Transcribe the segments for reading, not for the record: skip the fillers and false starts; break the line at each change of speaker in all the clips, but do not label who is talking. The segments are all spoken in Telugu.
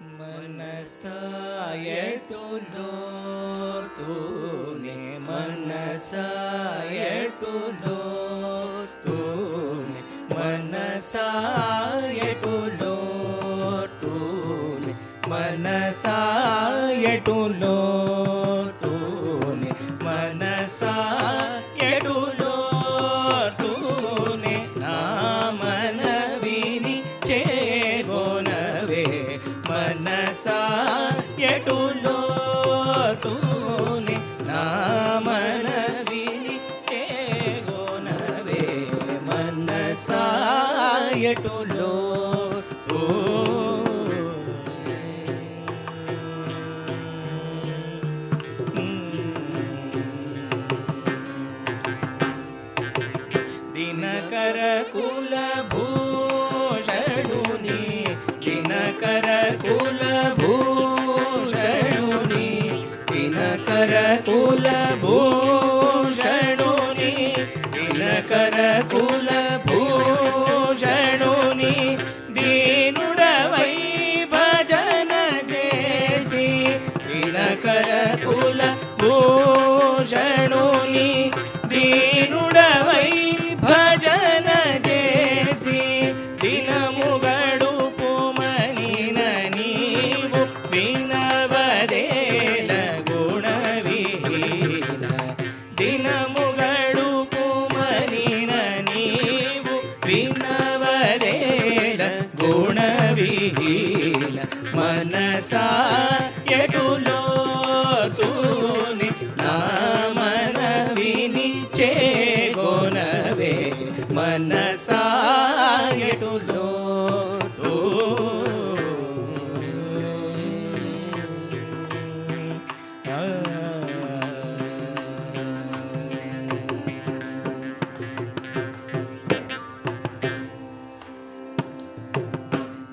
मनसा एटुलो तूने मनसा एटुलो तूने मनसा एटुलो तूने मनसा एटुलो तूने मनसा एटुलो तूने ना मनविनि चेगोनवे मनसा एटुलो तूने ना मनविनि चेगोनवे मनसा एटुलो दिनकर कुलभूषणुनि दिनकर कुलभूषणुनि दिनकर कुलभूषणुनि दिनकर कुलभूषणुनि दीनुडवै भजन जेसि दिनकर कुलभूषणुनि दीनुडवै भजन जेसि दिनमुगडु पुमनिन नीवु विनवदेल गुणविहीन दिनमुगडु पुमनिन नीवु विनवदेल गुणविहीन मनसा एटुलो तूने ना मनविनि चेगोनवे मनसा एटुलो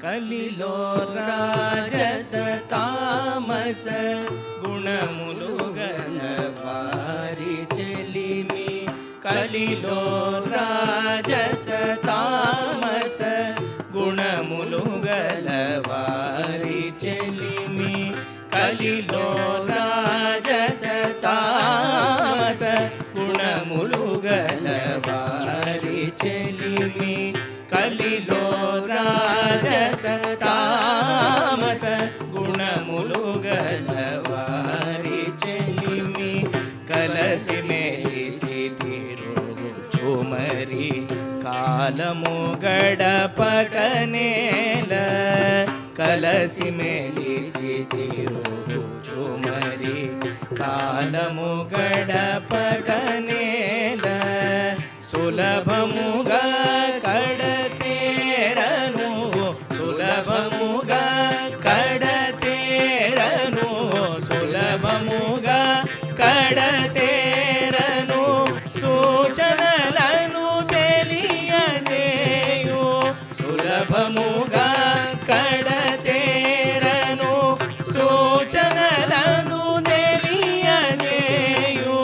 కలిలో రాజస తామస గుణములు గల వారి చెలిమి కలిలో రాజస తామస గుణములు గల వారి చెలిమి కలిలో రాజస తామస గుణములు గల వారి చెలిమి కలిలో రాజస తామస గుణములు గల వారి చెలిమి కలసి మెలిసి తిరుగుచు మరి కాలము గడపకనేల కలసి మెలిసి తిరుగుచు మరి కాలము గడపకనేల సులభముగా కడతేరను సులభముగా కడతేరను సులభముగా కడతేరను సూచనలను తెలియజేయు సులభముగా కడతేరను సూచనలను తెలియజేయు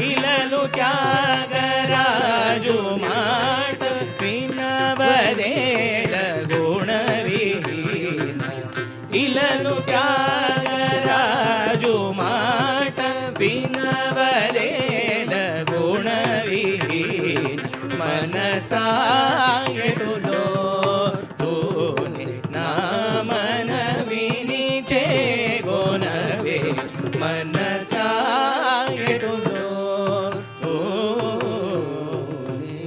ఇలలు త్యాగరాజు మాట వినవదేల గుణవిహీన ఇలలు త్యాగరాజు మాట వినవదేల గుణవిహీన మనసా ఎటులో తూనే నా మనవిని చేగొనవే మనసా ఎటులో తూనే